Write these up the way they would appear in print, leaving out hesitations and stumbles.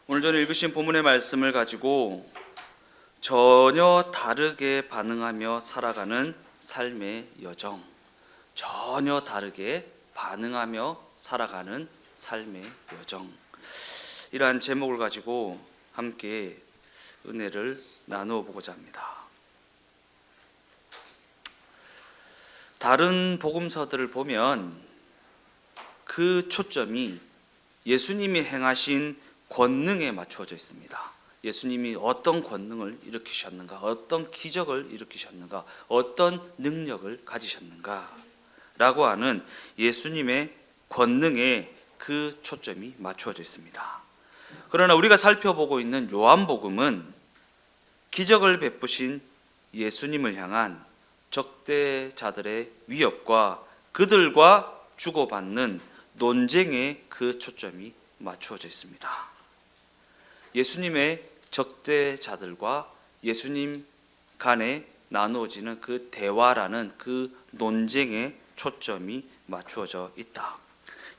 오늘 전에 읽으신 본문의 말씀을 가지고 전혀 다르게 반응하며 살아가는 삶의 여정, 전혀 다르게 반응하며 살아가는 삶의 여정, 이러한 제목을 가지고 함께 은혜를 나누어 보고자 합니다. 다른 복음서들을 보면 그 초점이 예수님이 행하신 권능에 맞추어져 있습니다. 예수님이 어떤 권능을 일으키셨는가, 어떤 기적을 일으키셨는가, 어떤 능력을 가지셨는가 라고 하는 예수님의 권능에 그 초점이 맞추어져 있습니다. 그러나 우리가 살펴보고 있는 요한복음은 기적을 베푸신 예수님을 향한 적대자들의 위협과 그들과 주고받는 논쟁에 그 초점이 맞추어져 있습니다. 예수님의 적대자들과 예수님 간에 나누어지는 그 대화라는 그 논쟁에 초점이 맞추어져 있다.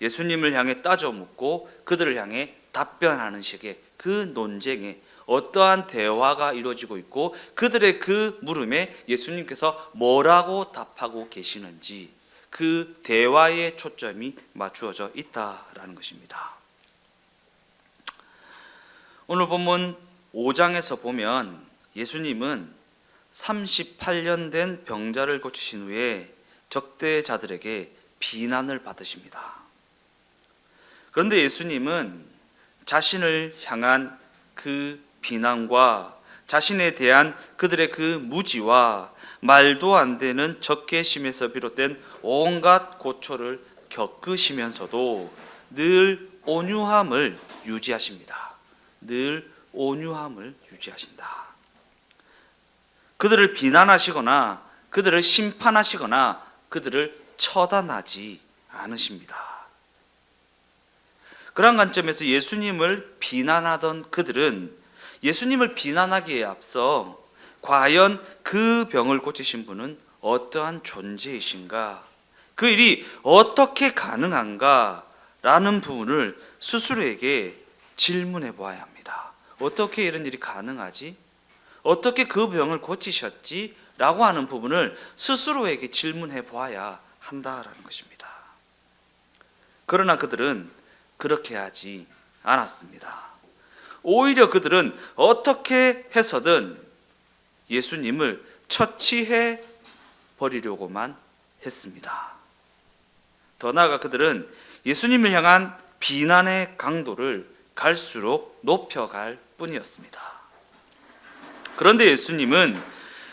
예수님을 향해 따져 묻고 그들을 향해 답변하는 식의 그 논쟁에 어떠한 대화가 이루어지고 있고 그들의 그 물음에 예수님께서 뭐라고 답하고 계시는지 그 대화의 초점이 맞추어져 있다라는 것입니다. 오늘 본문 5장에서 보면 예수님은 38년 된 병자를 고치신 후에 적대자들에게 비난을 받으십니다. 그런데 예수님은 자신을 향한 그 비난과 자신에 대한 그들의 그 무지와 말도 안 되는 적개심에서 비롯된 온갖 고초를 겪으시면서도 늘 온유함을 유지하십니다. 늘 온유함을 유지하신다. 그들을 비난하시거나 그들을 심판하시거나 그들을 처단하지 않으십니다. 그런 관점에서 예수님을 비난하던 그들은 예수님을 비난하기에 앞서 과연 그 병을 고치신 분은 어떠한 존재이신가, 그 일이 어떻게 가능한가 라는 부분을 스스로에게 질문해 보아야 합니다. 어떻게 이런 일이 가능하지? 어떻게 그 병을 고치셨지? 라고 하는 부분을 스스로에게 질문해 보아야 한다라는 것입니다. 그러나 그들은 그렇게 하지 않았습니다. 오히려 그들은 어떻게 해서든 예수님을 처치해 버리려고만 했습니다. 더 나아가 그들은 예수님을 향한 비난의 강도를 갈수록 높여갈 뿐이었습니다. 그런데 예수님은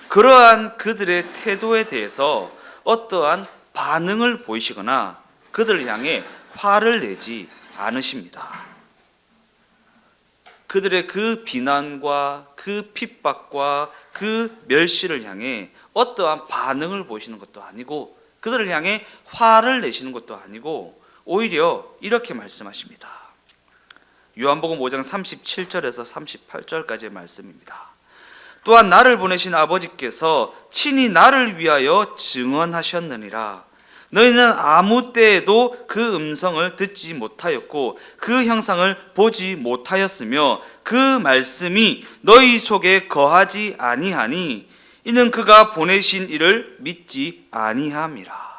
그러한 그들의 태도에 대해서 어떠한 반응을 보이시거나 그들을 향해 화를 내지 않으십니다. 그들의 그 비난과 그 핍박과 그 멸시를 향해 어떠한 반응을 보이시는 것도 아니고 그들을 향해 화를 내시는 것도 아니고 오히려 이렇게 말씀하십니다. 요한복음 5장 37절에서 38절까지의 말씀입니다. 또한 나를 보내신 아버지께서 친히 나를 위하여 증언하셨느니라. 너희는 아무 때에도 그 음성을 듣지 못하였고 그 형상을 보지 못하였으며 그 말씀이 너희 속에 거하지 아니하니 이는 그가 보내신 이를 믿지 아니함이라.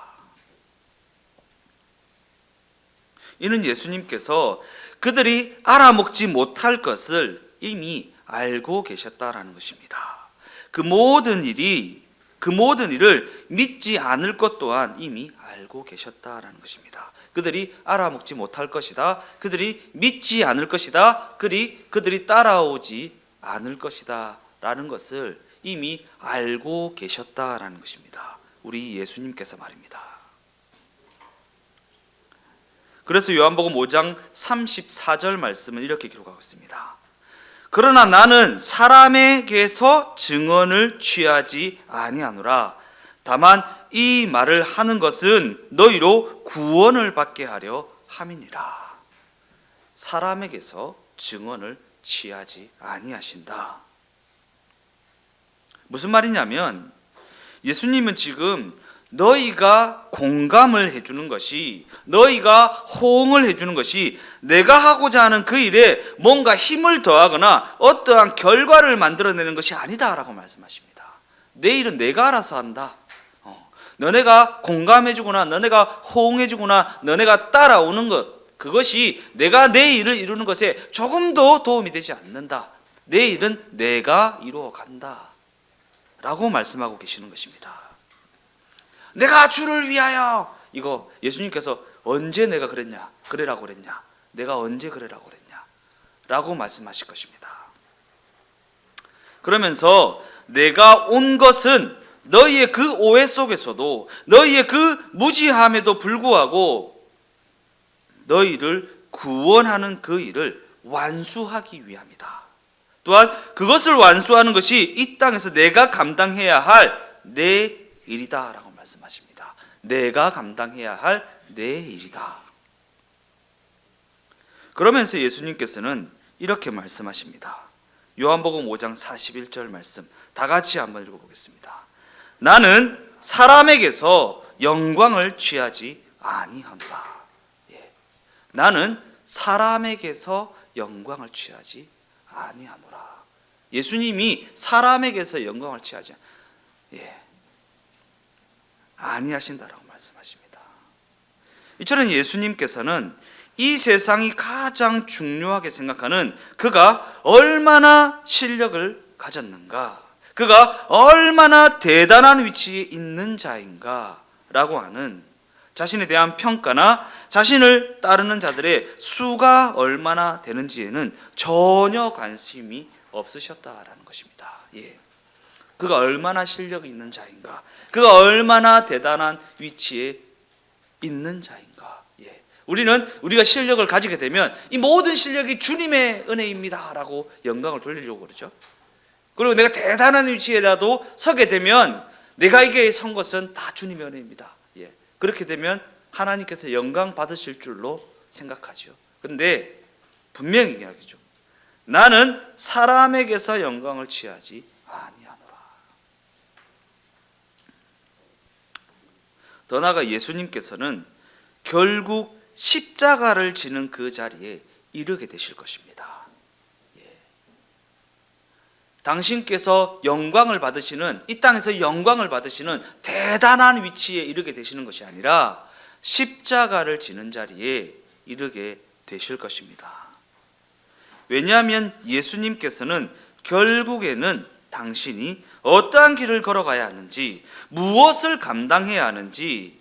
이는 예수님께서 그들이 알아먹지 못할 것을 이미 알고 계셨다라는 것입니다. 그 모든 일을 믿지 않을 것 또한 이미 알고 계셨다라는 것입니다. 그들이 알아먹지 못할 것이다. 그들이 믿지 않을 것이다. 그들이 따라오지 않을 것이다 라는 것을 이미 알고 계셨다라는 것입니다. 우리 예수님께서 말입니다. 그래서 요한복음 5장 34절 말씀은 이렇게 기록하고 있습니다. 그러나 나는 사람에게서 증언을 취하지 아니하노라. 다만 이 말을 하는 것은 너희로 구원을 받게 하려 함이니라. 사람에게서 증언을 취하지 아니하신다. 무슨 말이냐면 예수님은 지금 너희가 공감을 해주는 것이, 너희가 호응을 해주는 것이 내가 하고자 하는 그 일에 뭔가 힘을 더하거나 어떠한 결과를 만들어내는 것이 아니다라고 말씀하십니다. 내 일은 내가 알아서 한다. 너네가 공감해주거나 너네가 호응해주거나 너네가 따라오는 것, 그것이 내가 내 일을 이루는 것에 조금도 도움이 되지 않는다. 내 일은 내가 이루어 간다 라고 말씀하고 계시는 것입니다. 내가 주를 위하여, 이거 예수님께서 언제 내가 그래라고 그랬냐, 내가 언제 그래라고 그랬냐 라고 말씀하실 것입니다. 그러면서 내가 온 것은 너희의 그 오해 속에서도, 너희의 그 무지함에도 불구하고 너희를 구원하는 그 일을 완수하기 위함이다. 또한 그것을 완수하는 것이 이 땅에서 내가 감당해야 할 내 일이다 라고 말씀하십니다. 내가 감당해야 할 내 일이다. 그러면서 예수님께서는 이렇게 말씀하십니다. 요한복음 5장 41절 말씀 다 같이 한번 읽어보겠습니다. 나는 사람에게서 영광을 취하지 아니하노라. 나는 사람에게서 영광을 취하지 아니하노라. 예수님이 사람에게서 영광을 취하지 아니하신다라고 말씀하십니다. 이처럼 예수님께서는 이 세상이 가장 중요하게 생각하는 그가 얼마나 실력을 가졌는가, 그가 얼마나 대단한 위치에 있는 자인가 라고 하는 자신에 대한 평가나 자신을 따르는 자들의 수가 얼마나 되는지에는 전혀 관심이 없으셨다라는 것입니다. 그가 얼마나 실력이 있는 자인가, 그가 얼마나 대단한 위치에 있는 자인가. 우리가 실력을 가지게 되면 이 모든 실력이 주님의 은혜입니다 라고 영광을 돌리려고 그러죠. 그리고 내가 대단한 위치에라도 서게 되면 내가 이게 선 것은 다 주님의 은혜입니다. 그렇게 되면 하나님께서 영광 받으실 줄로 생각하죠. 그런데 분명히 이야기죠. 나는 사람에게서 영광을 취하지 아니하노라. 더 나아가 예수님께서는 결국 십자가를 지는 그 자리에 이르게 되실 것입니다. 당신께서 영광을 받으시는, 이 땅에서 영광을 받으시는 대단한 위치에 이르게 되시는 것이 아니라 십자가를 지는 자리에 이르게 되실 것입니다. 왜냐하면 예수님께서는 결국에는 당신이 어떠한 길을 걸어가야 하는지, 무엇을 감당해야 하는지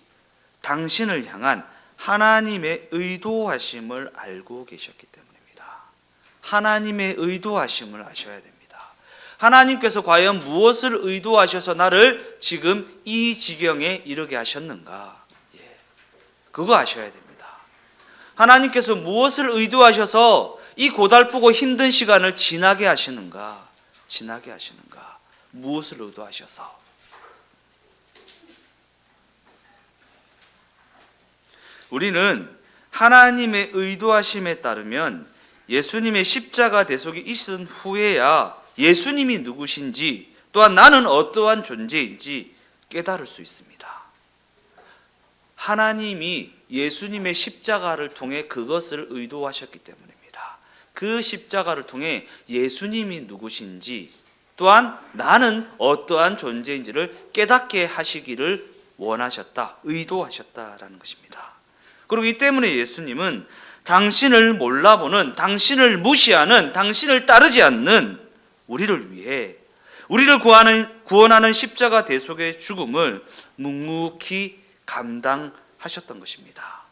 당신을 향한 하나님의 의도하심을 알고 계셨기 때문입니다. 하나님의 의도하심을 아셔야 됩니다. 하나님께서 과연 무엇을 의도하셔서 나를 지금 이 지경에 이르게 하셨는가? 그거 아셔야 됩니다. 하나님께서 무엇을 의도하셔서 이 고달프고 힘든 시간을 지나게 하시는가? 무엇을 의도하셔서? 우리는 하나님의 의도하심에 따르면 예수님의 십자가 대속이 있은 후에야 예수님이 누구신지, 또한 나는 어떠한 존재인지 깨달을 수 있습니다. 하나님이 예수님의 십자가를 통해 그것을 의도하셨기 때문입니다. 그 십자가를 통해 예수님이 누구신지, 또한 나는 어떠한 존재인지를 깨닫게 하시기를 원하셨다, 의도하셨다라는 것입니다. 그리고 이 때문에 예수님은 당신을 몰라보는, 당신을 무시하는, 당신을 따르지 않는 우리를 위해, 우리를 구원하는 십자가 대속의 죽음을 묵묵히 감당하셨던 것입니다.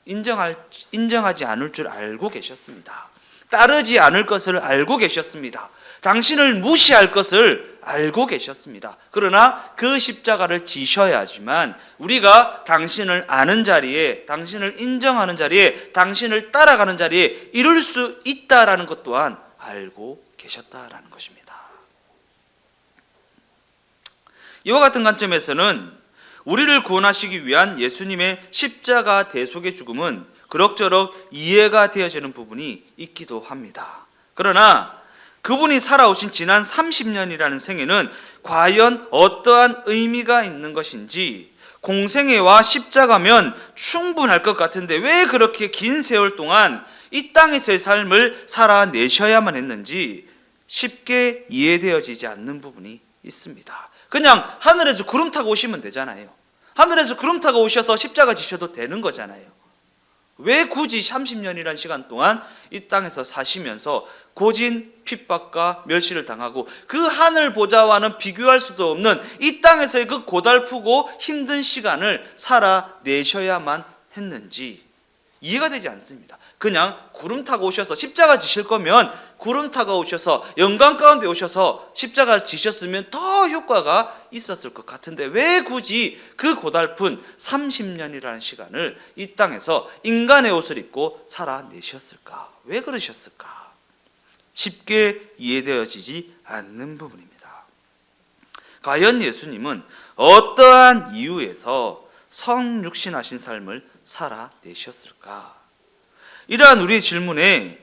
인정하지 않을 줄 알고 계셨습니다. 따르지 않을 것을 알고 계셨습니다. 당신을 무시할 것을 알고 계셨습니다. 그러나 그 십자가를 지셔야지만 우리가 당신을 아는 자리에, 당신을 인정하는 자리에, 당신을 따라가는 자리에 이룰 수 있다라는 것 또한 알고 계셨다라는 것입니다. 이와 같은 관점에서는 우리를 구원하시기 위한 예수님의 십자가 대속의 죽음은 그럭저럭 이해가 되어지는 부분이 있기도 합니다. 그러나 그분이 살아오신 지난 30년이라는 생애는 과연 어떠한 의미가 있는 것인지, 공생애와 십자가면 충분할 것 같은데 왜 그렇게 긴 세월 동안 이 땅에서의 삶을 살아내셔야만 했는지 쉽게 이해되어지지 않는 부분이 있습니다. 그냥 하늘에서 구름 타고 오시면 되잖아요. 하늘에서 구름 타고 오셔서 십자가 지셔도 되는 거잖아요. 왜 굳이 30년이라는 시간 동안 이 땅에서 사시면서 고진 핍박과 멸시를 당하고 그 하늘 보좌와는 비교할 수도 없는 이 땅에서의 그 고달프고 힘든 시간을 살아내셔야만 했는지 이해가 되지 않습니다. 그냥 구름 타고 오셔서 십자가 지실 거면 구름 타고 오셔서 영광 가운데 오셔서 십자가를 지셨으면 더 효과가 있었을 것 같은데 왜 굳이 그 고달픈 30년이라는 시간을 이 땅에서 인간의 옷을 입고 살아내셨을까? 왜 그러셨을까? 쉽게 이해되어지지 않는 부분입니다. 과연 예수님은 어떠한 이유에서 성육신하신 삶을 살아내셨을까? 이러한 우리의 질문에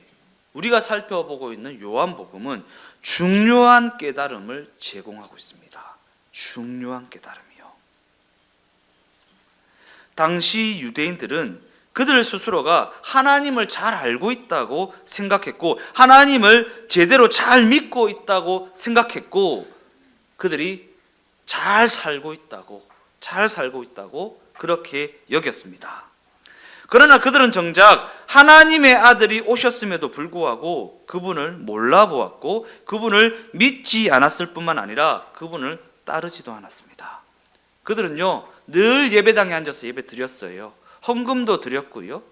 우리가 살펴보고 있는 요한복음은 중요한 깨달음을 제공하고 있습니다. 중요한 깨달음이요. 당시 유대인들은 그들 스스로가 하나님을 잘 알고 있다고 생각했고 하나님을 제대로 잘 믿고 있다고 생각했고 그들이 잘 살고 있다고 그렇게 여겼습니다. 그러나 그들은 정작 하나님의 아들이 오셨음에도 불구하고 그분을 몰라보았고 그분을 믿지 않았을 뿐만 아니라 그분을 따르지도 않았습니다. 그들은요 늘 예배당에 앉아서 예배 드렸어요. 헌금도 드렸고요.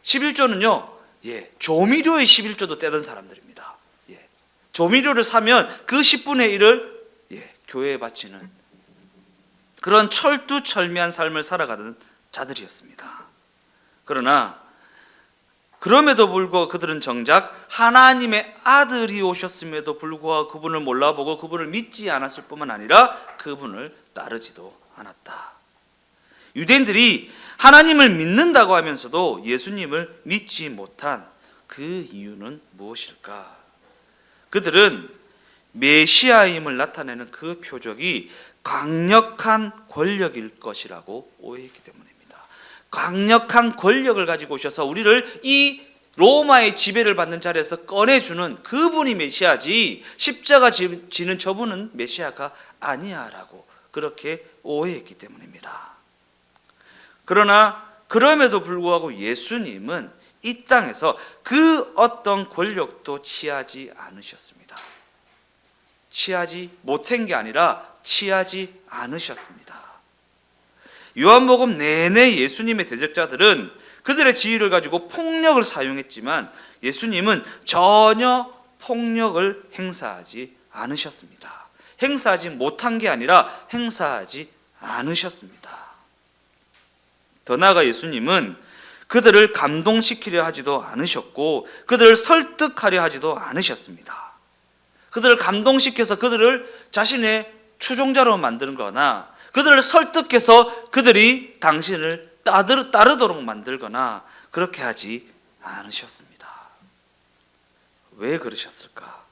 11조는요 조미료의 11조도 떼던 사람들입니다. 조미료를 사면 그 10분의 1을 교회에 바치는 그런 철두철미한 삶을 살아가던 자들이었습니다. 그러나 그럼에도 불구하고 그들은 정작 하나님의 아들이 오셨음에도 불구하고 그분을 몰라보고 그분을 믿지 않았을 뿐만 아니라 그분을 따르지도 않았다. 유대인들이 하나님을 믿는다고 하면서도 예수님을 믿지 못한 그 이유는 무엇일까? 그들은 메시아임을 나타내는 그 표적이 강력한 권력일 것이라고 오해했기 때문입니다. 강력한 권력을 가지고 오셔서 우리를 이 로마의 지배를 받는 자리에서 꺼내주는 그분이 메시아지 십자가 지는 저분은 메시아가 아니야라고 그렇게 오해했기 때문입니다. 그러나 그럼에도 불구하고 예수님은 이 땅에서 그 어떤 권력도 취하지 않으셨습니다. 취하지 못한 게 아니라 취하지 않으셨습니다. 요한복음 내내 예수님의 대적자들은 그들의 지위를 가지고 폭력을 사용했지만 예수님은 전혀 폭력을 행사하지 않으셨습니다. 행사하지 못한 게 아니라 행사하지 않으셨습니다. 더 나아가 예수님은 그들을 감동시키려 하지도 않으셨고 그들을 설득하려 하지도 않으셨습니다. 그들을 감동시켜서 그들을 자신의 추종자로 만드는 거나 그들을 설득해서 그들이 당신을 따르도록 만들거나 그렇게 하지 않으셨습니다. 왜 그러셨을까?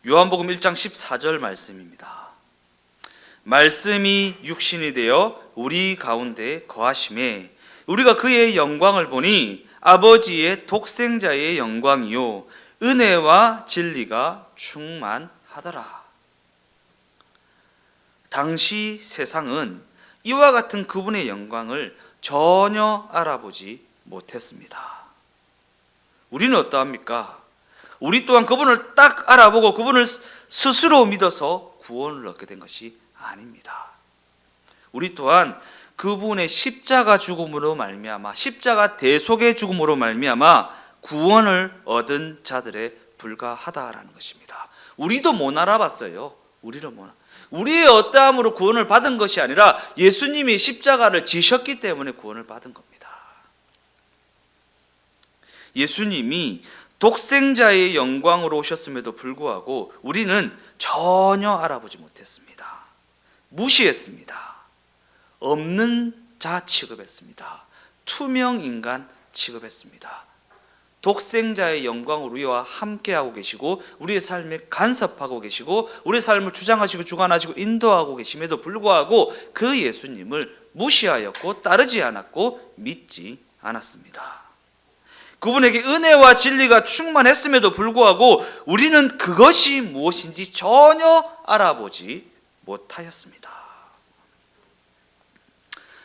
요한복음 1장 14절 말씀입니다. 말씀이 육신이 되어 우리 가운데 거하심에 우리가 그의 영광을 보니 아버지의 독생자의 영광이요 은혜와 진리가 충만하더라. 당시 세상은 이와 같은 그분의 영광을 전혀 알아보지 못했습니다. 우리는 어떠합니까? 우리 또한 그분을 딱 알아보고 그분을 스스로 믿어서 구원을 얻게 된 것이 아닙니다. 우리 또한 그분의 십자가 죽음으로 말미암아 십자가 대속의 죽음으로 말미암아 구원을 얻은 자들에 불과하다라는 것입니다. 우리도 못 알아봤어요. 우리의 어떠함으로 구원을 받은 것이 아니라 예수님이 십자가를 지셨기 때문에 구원을 받은 겁니다. 예수님이 독생자의 영광으로 오셨음에도 불구하고 우리는 전혀 알아보지 못했습니다. 무시했습니다. 없는 자 취급했습니다. 투명 인간 취급했습니다. 독생자의 영광을 우리와 함께하고 계시고 우리의 삶에 간섭하고 계시고 우리의 삶을 주장하시고 주관하시고 인도하고 계심에도 불구하고 그 예수님을 무시하였고 따르지 않았고 믿지 않았습니다. 그분에게 은혜와 진리가 충만했음에도 불구하고 우리는 그것이 무엇인지 전혀 알아보지 못하였습니다.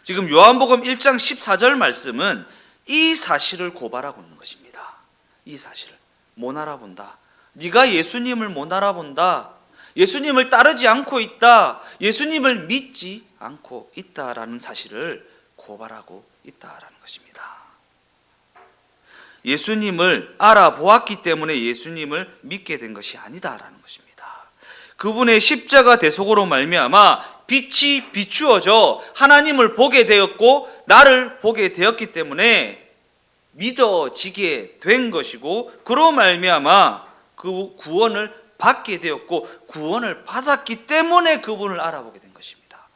지금 요한복음 1장 14절 말씀은 이 사실을 고발하고 있는 것입니다. 이 사실을 못 알아본다. 네가 예수님을 못 알아본다. 예수님을 따르지 않고 있다. 예수님을 믿지 않고 있다라는 사실을 고발하고 있다라는 것입니다. 예수님을 알아보았기 때문에 예수님을 믿게 된 것이 아니다라는 것입니다. 그분의 십자가 대속으로 말미암아 빛이 비추어져 하나님을 보게 되었고 나를 보게 되었기 때문에 믿어지게 된 것이고 그로 말미암아 그 구원을 받게 되었고 구원을 받았기 때문에 그분을 알아보게 된 것입니다.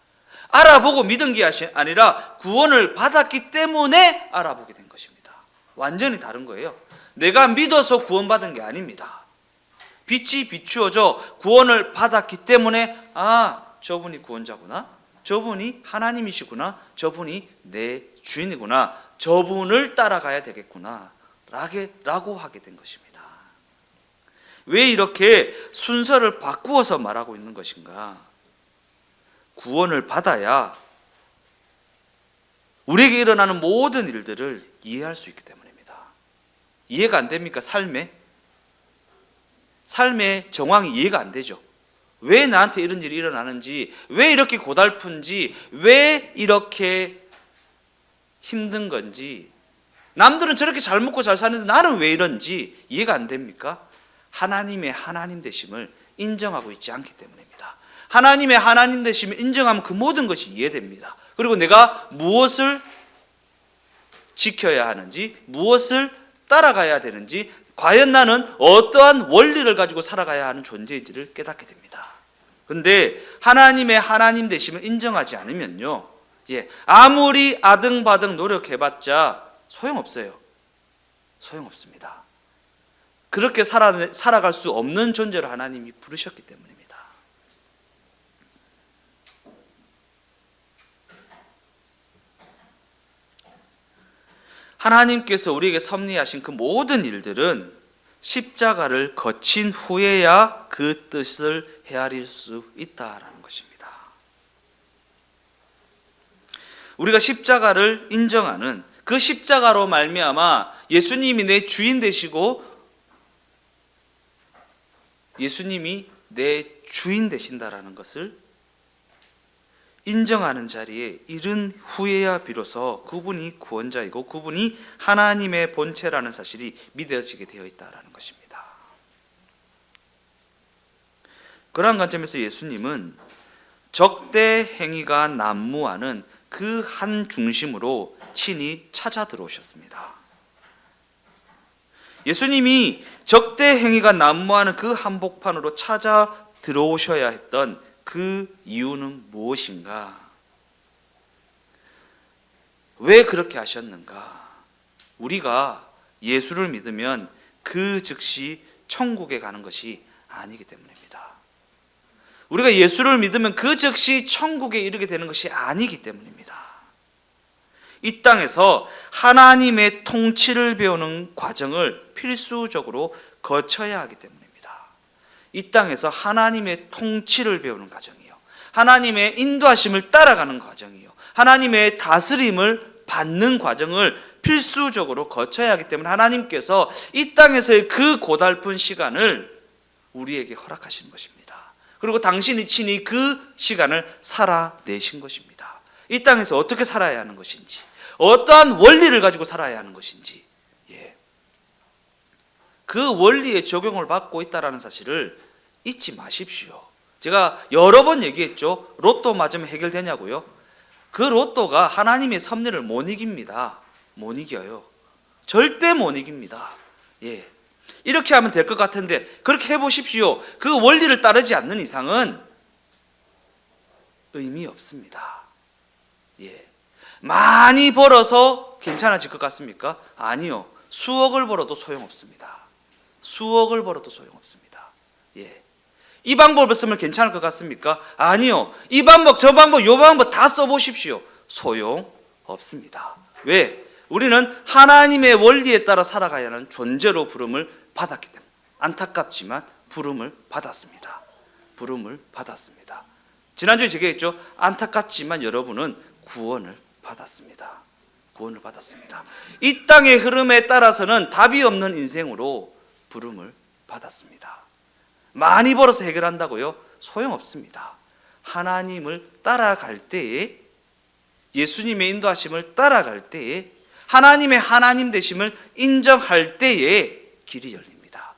알아보고 믿은 게 아니라 구원을 받았기 때문에 알아보게 된 것입니다. 완전히 다른 거예요. 내가 믿어서 구원받은 게 아닙니다. 빛이 비추어져 구원을 받았기 때문에 저분이 구원자구나, 저분이 하나님이시구나, 저분이 내 주인이구나, 저분을 따라가야 되겠구나 라고 하게 된 것입니다. 왜 이렇게 순서를 바꾸어서 말하고 있는 것인가? 구원을 받아야 우리에게 일어나는 모든 일들을 이해할 수 있기 때문입니다. 이해가 안 됩니까? 삶의 정황이 이해가 안 되죠. 왜 나한테 이런 일이 일어나는지, 왜 이렇게 고달픈지, 왜 이렇게 힘든 건지, 남들은 저렇게 잘 먹고 잘 사는데 나는 왜 이런지 이해가 안 됩니까? 하나님의 하나님 되심을 인정하고 있지 않기 때문입니다. 하나님의 하나님 되심을 인정하면 그 모든 것이 이해됩니다. 그리고 내가 무엇을 지켜야 하는지, 무엇을 따라가야 되는지, 과연 나는 어떠한 원리를 가지고 살아가야 하는 존재인지를 깨닫게 됩니다. 그런데 하나님의 하나님 되심을 인정하지 않으면요, 아무리 아등바등 노력해봤자 소용없어요. 소용없습니다. 그렇게 살아갈 수 없는 존재로 하나님이 부르셨기 때문입니다. 하나님께서 우리에게 섭리하신 그 모든 일들은 십자가를 거친 후에야 그 뜻을 헤아릴 수 있다라는 것입니다. 우리가 십자가를 인정하는 그 십자가로 말미암아 예수님이 내 주인 되시고 예수님이 내 주인 되신다라는 것을 인정하는 자리에 이른 후에야 비로소 그분이 구원자이고 그분이 하나님의 본체라는 사실이 믿어지게 되어 있다는 것입니다. 그러한 관점에서 예수님은 적대 행위가 난무하는 그 한 중심으로 친히 찾아 들어오셨습니다. 예수님이 적대 행위가 난무하는 그 한복판으로 찾아 들어오셔야 했던 그 이유는 무엇인가? 왜 그렇게 하셨는가? 우리가 예수를 믿으면 그 즉시 천국에 가는 것이 아니기 때문입니다. 우리가 예수를 믿으면 그 즉시 천국에 이르게 되는 것이 아니기 때문입니다. 이 땅에서 하나님의 통치를 배우는 과정을 필수적으로 거쳐야 하기 때문입니다. 이 땅에서 하나님의 통치를 배우는 과정이요, 하나님의 인도하심을 따라가는 과정이요, 하나님의 다스림을 받는 과정을 필수적으로 거쳐야 하기 때문에 하나님께서 이 땅에서의 그 고달픈 시간을 우리에게 허락하신 것입니다. 그리고 당신이 친히 그 시간을 살아내신 것입니다. 이 땅에서 어떻게 살아야 하는 것인지, 어떠한 원리를 가지고 살아야 하는 것인지, 그 원리에 적용을 받고 있다는 사실을 잊지 마십시오. 제가 여러 번 얘기했죠. 로또 맞으면 해결되냐고요. 그 로또가 하나님의 섭리를 못 이깁니다. 못 이겨요. 절대 못 이깁니다. 이렇게 하면 될 것 같은데 그렇게 해보십시오. 그 원리를 따르지 않는 이상은 의미 없습니다. 많이 벌어서 괜찮아질 것 같습니까? 아니요. 수억을 벌어도 소용없습니다. 수억을 벌어도 소용없습니다. 예. 이 방법을 쓰면 괜찮을 것 같습니까? 아니요. 이 방법, 저 방법, 요 방법 다 써보십시오. 소용없습니다. 왜? 우리는 하나님의 원리에 따라 살아가야 하는 존재로 부름을 받았기 때문에. 안타깝지만 부름을 받았습니다. 부름을 받았습니다. 지난주에 제가 했죠. 안타깝지만 여러분은 구원을 받았습니다. 구원을 받았습니다. 이 땅의 흐름에 따라서는 답이 없는 인생으로 부름을 받았습니다. 많이 벌어서 해결한다고요? 소용없습니다. 하나님을 따라갈 때에, 예수님의 인도하심을 따라갈 때에, 하나님의 하나님 되심을 인정할 때에 길이 열립니다.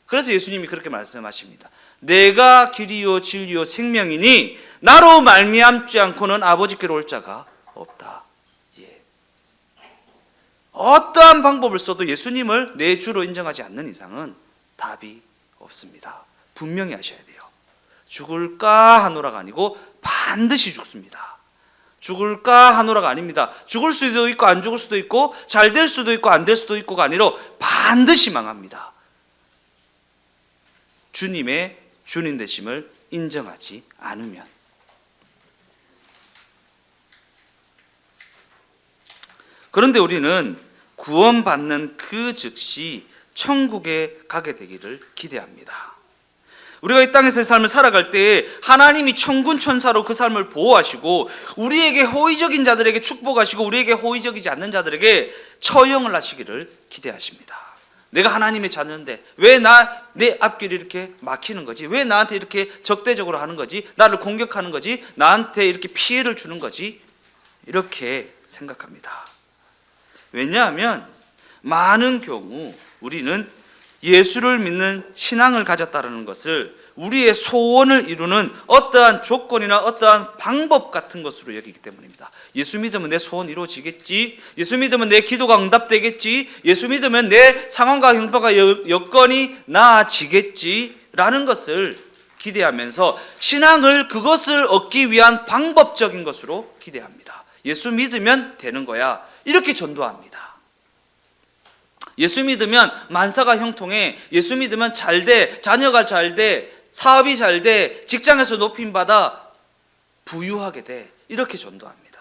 그래서 예수님이 그렇게 말씀하십니다. 내가 길이요 진리요 생명이니 나로 말미암지 않고는 아버지께로 올 자가 없다. 예. 어떠한 방법을 써도 예수님을 내 주로 인정하지 않는 이상은 답이 없습니다. 분명히 하셔야 돼요. 죽을까 하노라가 아니고 반드시 죽습니다. 죽을까 하노라가 아닙니다. 죽을 수도 있고 안 죽을 수도 있고 잘 될 수도 있고 안 될 수도 있고가 아니라 반드시 망합니다. 주님의 주님 되심을 인정하지 않으면. 그런데 우리는 구원받는 그 즉시 천국에 가게 되기를 기대합니다. 우리가 이 땅에서의 삶을 살아갈 때 하나님이 천군 천사로 그 삶을 보호하시고 우리에게 호의적인 자들에게 축복하시고 우리에게 호의적이지 않는 자들에게 처형을 하시기를 기대하십니다. 내가 하나님의 자녀인데 왜 내 앞길이 이렇게 막히는 거지? 왜 나한테 이렇게 적대적으로 하는 거지? 나를 공격하는 거지? 나한테 이렇게 피해를 주는 거지? 이렇게 생각합니다. 왜냐하면 많은 경우 우리는 예수를 믿는 신앙을 가졌다는 것을 우리의 소원을 이루는 어떠한 조건이나 어떠한 방법 같은 것으로 여기기 때문입니다. 예수 믿으면 내 소원 이루어지겠지, 예수 믿으면 내 기도가 응답되겠지, 예수 믿으면 내 상황과 형편과 여건이 나아지겠지 라는 것을 기대하면서 신앙을 그것을 얻기 위한 방법적인 것으로 기대합니다. 예수 믿으면 되는 거야, 이렇게 전도합니다. 예수 믿으면 만사가 형통해, 예수 믿으면 잘 돼, 자녀가 잘 돼, 사업이 잘 돼, 직장에서 높임받아 부유하게 돼, 이렇게 전도합니다.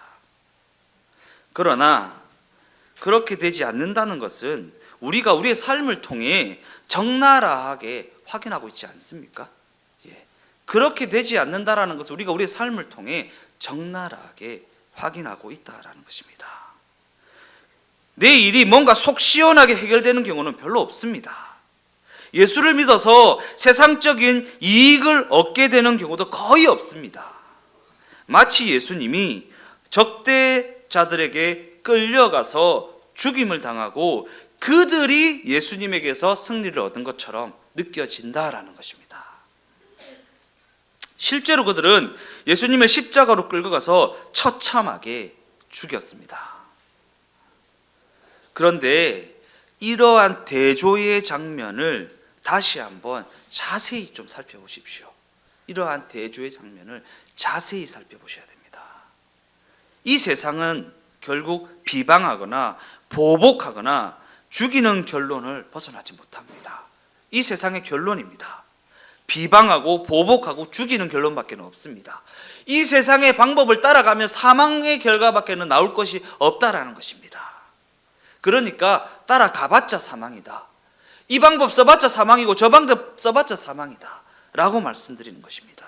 그러나 그렇게 되지 않는다는 것은 우리가 우리의 삶을 통해 적나라하게 확인하고 있지 않습니까? 예. 그렇게 되지 않는다라는 것은 우리가 우리의 삶을 통해 적나라하게 확인하고 있다라는 것입니다. 내 일이 뭔가 속 시원하게 해결되는 경우는 별로 없습니다. 예수를 믿어서 세상적인 이익을 얻게 되는 경우도 거의 없습니다. 마치 예수님이 적대자들에게 끌려가서 죽임을 당하고 그들이 예수님에게서 승리를 얻은 것처럼 느껴진다라는 것입니다. 실제로 그들은 예수님을 십자가로 끌고 가서 처참하게 죽였습니다. 그런데 이러한 대조의 장면을 다시 한번 자세히 좀 살펴보십시오. 이러한 대조의 장면을 자세히 살펴보셔야 됩니다. 이 세상은 결국 비방하거나 보복하거나 죽이는 결론을 벗어나지 못합니다. 이 세상의 결론입니다. 비방하고 보복하고 죽이는 결론밖에 없습니다. 이 세상의 방법을 따라가면 사망의 결과밖에 나올 것이 없다라는 것입니다. 그러니까 따라가봤자 사망이다. 이 방법 써봤자 사망이고 저 방법 써봤자 사망이다 라고 말씀드리는 것입니다.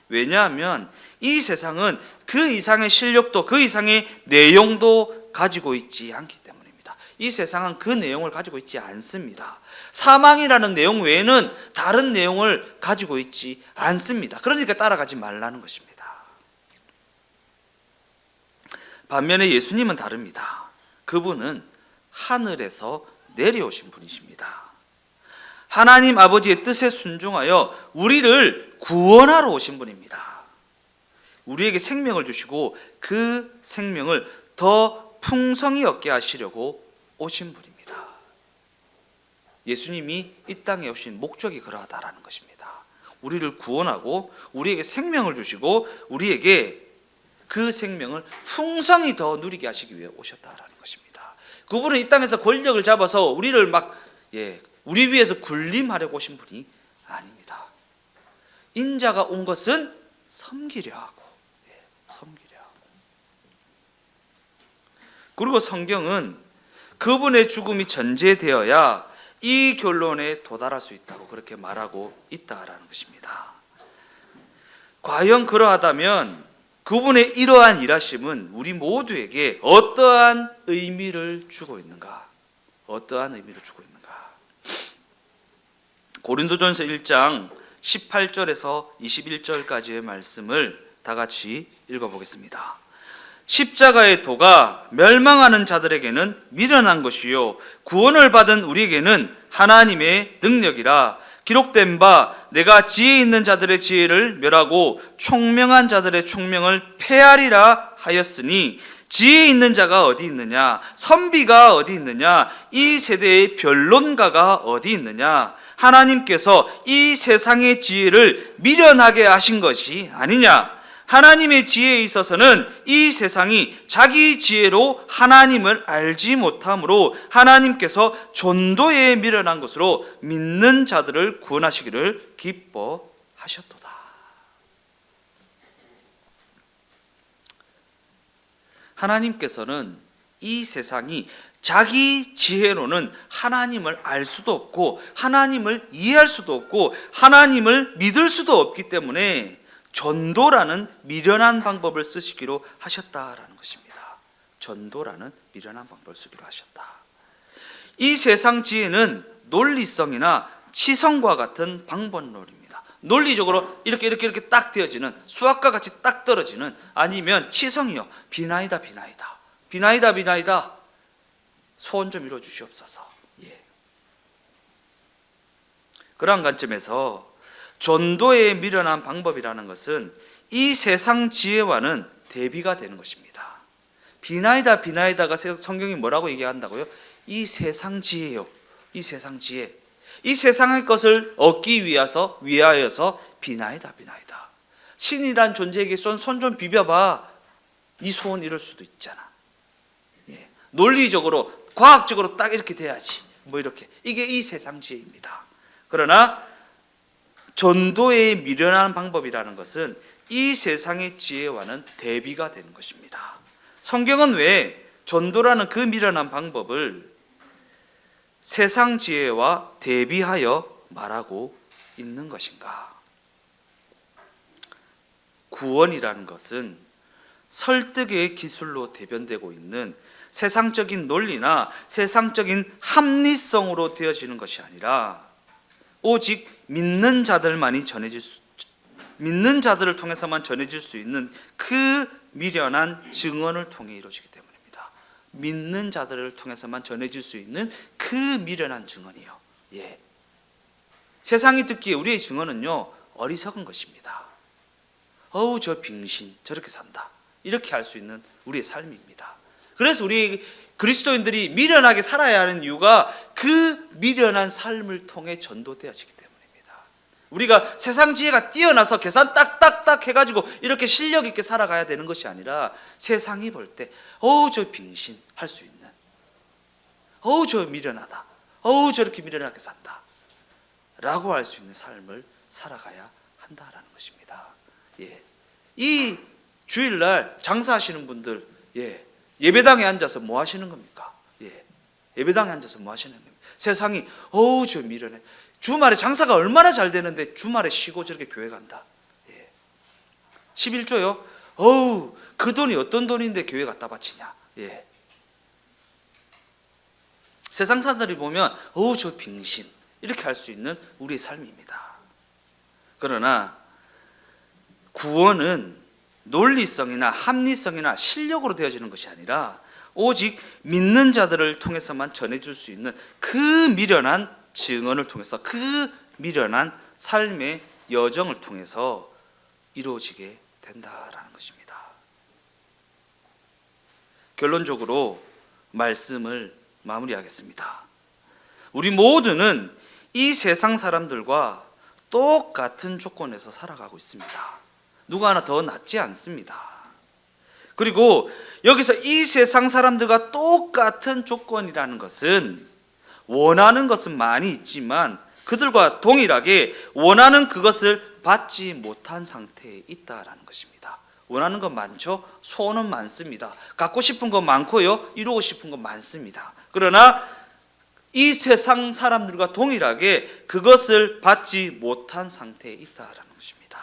왜냐하면 이 세상은 그 이상의 실력도 그 이상의 내용도 가지고 있지 않기 때문입니다. 이 세상은 그 내용을 가지고 있지 않습니다. 사망이라는 내용 외에는 다른 내용을 가지고 있지 않습니다. 그러니까 따라가지 말라는 것입니다. 반면에 예수님은 다릅니다. 그분은 하늘에서 내려오신 분이십니다. 하나님 아버지의 뜻에 순종하여 우리를 구원하러 오신 분입니다. 우리에게 생명을 주시고 그 생명을 더 풍성히 얻게 하시려고 오신 분입니다. 예수님이 이 땅에 오신 목적이 그러하다라는 것입니다. 우리를 구원하고 우리에게 생명을 주시고 우리에게 그 생명을 풍성히 더 누리게 하시기 위해 오셨다라는 것입니다. 그분은 이 땅에서 권력을 잡아서 우리를 우리 위해서 군림하려고 오신 분이 아닙니다. 인자가 온 것은 섬기려 하고, 섬기려 하고. 그리고 성경은 그분의 죽음이 전제되어야 이 결론에 도달할 수 있다고 그렇게 말하고 있다라는 것입니다. 과연 그러하다면 그분의 이러한 일하심은 우리 모두에게 어떠한 의미를 주고 있는가? 어떠한 의미를 주고 있는가? 고린도전서 1장 18절에서 21절까지의 말씀을 다 같이 읽어보겠습니다. 십자가의 도가 멸망하는 자들에게는 미련한 것이요 구원을 받은 우리에게는 하나님의 능력이라. 기록된 바 내가 지혜 있는 자들의 지혜를 멸하고 총명한 자들의 총명을 폐하리라 하였으니, 지혜 있는 자가 어디 있느냐? 선비가 어디 있느냐? 이 세대의 변론가가 어디 있느냐? 하나님께서 이 세상의 지혜를 미련하게 하신 것이 아니냐? 하나님의 지혜에 있어서는 이 세상이 자기 지혜로 하나님을 알지 못하므로 하나님께서 전도에 미련한 것으로 믿는 자들을 구원하시기를 기뻐하셨도다. 하나님께서는 이 세상이 자기 지혜로는 하나님을 알 수도 없고 하나님을 이해할 수도 없고 하나님을 믿을 수도 없기 때문에 전도라는 미련한 방법을 쓰시기로 하셨다라는 것입니다. 전도라는 미련한 방법을 쓰기로 하셨다. 이 세상 지혜는 논리성이나 치성과 같은 방법론입니다. 논리적으로 이렇게 딱 되어지는, 수학과 같이 딱 떨어지는, 아니면 치성이요, 비나이다 소원 좀 이루어 주시옵소서. 그러한 관점에서 전도에 미련한 방법이라는 것은 이 세상 지혜와는 대비가 되는 것입니다. 비나이다가 성경이 뭐라고 얘기한다고요? 이 세상 지혜요. 이 세상 지혜. 이 세상의 것을 얻기 위하여서 비나이다. 신이란 존재에게 손 좀 비벼봐. 이 소원 이룰 수도 있잖아. 논리적으로, 과학적으로 딱 이렇게 돼야지. 이렇게. 이게 이 세상 지혜입니다. 그러나 전도에 미련한 방법이라는 것은 이 세상의 지혜와는 대비가 되는 것입니다. 성경은 왜 전도라는 그 미련한 방법을 세상 지혜와 대비하여 말하고 있는 것인가? 구원이라는 것은 설득의 기술로 대변되고 있는 세상적인 논리나 세상적인 합리성으로 되어지는 것이 아니라 오직 믿는 자들을 통해서만 전해질 수 있는 그 미련한 증언을 통해 이루어지기 때문입니다. 믿는 자들을 통해서만 전해질 수 있는 그 미련한 증언이요. 세상이 듣기에 우리의 증언은요, 어리석은 것입니다. 어우, 저 빙신 저렇게 산다, 이렇게 할 수 있는 우리의 삶입니다. 그래서 우리 그리스도인들이 미련하게 살아야 하는 이유가 그 미련한 삶을 통해 전도되어지기 때문입니다. 우리가 세상 지혜가 뛰어나서 계산 딱딱딱 해가지고 이렇게 실력 있게 살아가야 되는 것이 아니라 세상이 볼 때 어우, 저 빙신 할 수 있는, 어우, 저 미련하다, 어우, 저렇게 미련하게 산다 라고 할 수 있는 삶을 살아가야 한다라는 것입니다. 이 주일날 장사하시는 분들, 예배당에 앉아서 뭐 하시는 겁니까? 예배당에 앉아서 뭐 하시는 겁니까? 세상이 어우, 저 미련해, 주말에 장사가 얼마나 잘 되는데 주말에 쉬고 저렇게 교회 간다. 11조요? 어우, 그 돈이 어떤 돈인데 교회 갖다 바치냐. 세상 사람들이 보면 어우, 저 빙신, 이렇게 할 수 있는 우리의 삶입니다. 그러나 구원은 논리성이나 합리성이나 실력으로 되어지는 것이 아니라 오직 믿는 자들을 통해서만 전해줄 수 있는 그 미련한 증언을 통해서, 그 미련한 삶의 여정을 통해서 이루어지게 된다라는 것입니다. 결론적으로 말씀을 마무리하겠습니다. 우리 모두는 이 세상 사람들과 똑같은 조건에서 살아가고 있습니다. 누가 하나 더 낫지 않습니다. 그리고 여기서 이 세상 사람들과 똑같은 조건이라는 것은 원하는 것은 많이 있지만 그들과 동일하게 원하는 그것을 받지 못한 상태에 있다라는 것입니다. 원하는 건 많죠. 소원은 많습니다. 갖고 싶은 건 많고요. 이루고 싶은 건 많습니다. 그러나 이 세상 사람들과 동일하게 그것을 받지 못한 상태에 있다라는 것입니다.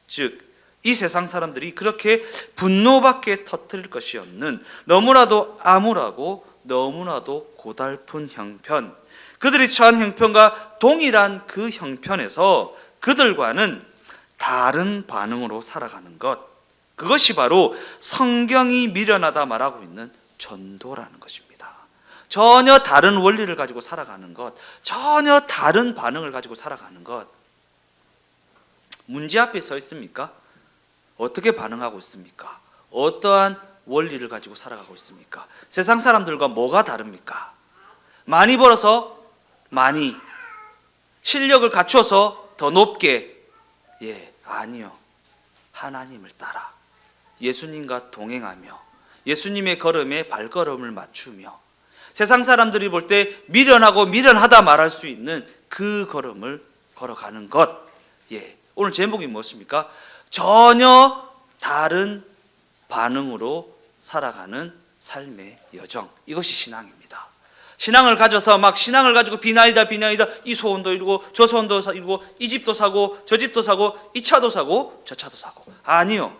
즉 이 세상 사람들이 그렇게 분노밖에 터뜨릴 것이 없는 너무나도 암울하고 너무나도 고달픈 형편, 그들이 처한 형편과 동일한 그 형편에서 그들과는 다른 반응으로 살아가는 것, 그것이 바로 성경이 미련하다 말하고 있는 전도라는 것입니다. 전혀 다른 원리를 가지고 살아가는 것, 전혀 다른 반응을 가지고 살아가는 것. 문제 앞에 서 있습니까? 어떻게 반응하고 있습니까? 어떠한 원리를 가지고 살아가고 있습니까? 세상 사람들과 뭐가 다릅니까? 많이 벌어서 많이, 실력을 갖춰서 더 높게, 아니요. 하나님을 따라 예수님과 동행하며 예수님의 걸음에 발걸음을 맞추며 세상 사람들이 볼 때 미련하고 미련하다 말할 수 있는 그 걸음을 걸어가는 것. 오늘 제목이 무엇입니까? 전혀 다른 반응으로 살아가는 삶의 여정. 이것이 신앙입니다. 신앙을 가져서 막 신앙을 가지고 비나이다 이 소원도 이루고 저 소원도 이루고 이 집도 사고 저 집도 사고 이 차도 사고 저 차도 사고. 아니요.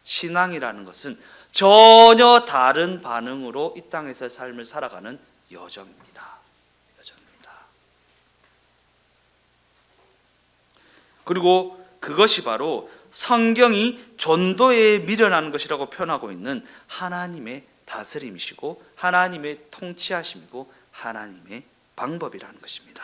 신앙이라는 것은 전혀 다른 반응으로 이 땅에서 삶을 살아가는 여정입니다. 그리고 그것이 바로 성경이 전도에 미련한 것이라고 표현하고 있는 하나님의 다스림이시고 하나님의 통치하심이고 하나님의 방법이라는 것입니다.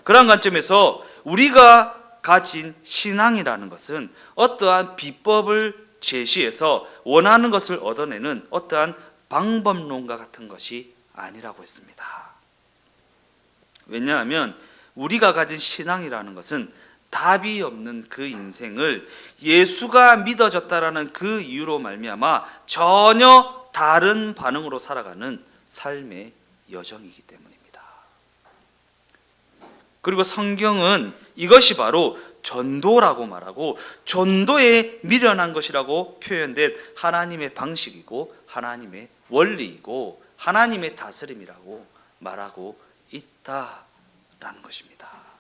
그런 관점에서 우리가 가진 신앙이라는 것은 어떠한 비법을 제시해서 원하는 것을 얻어내는 어떠한 방법론과 같은 것이 아니라고 했습니다. 왜냐하면 우리가 가진 신앙이라는 것은 답이 없는 그 인생을 예수가 믿어졌다라는 그 이유로 말미암아 전혀 다른 반응으로 살아가는 삶의 여정이기 때문입니다. 그리고 성경은 이것이 바로 전도라고 말하고 전도에 미련한 것이라고 표현된 하나님의 방식이고 하나님의 원리이고 하나님의 다스림이라고 말하고 있다라는 것입니다.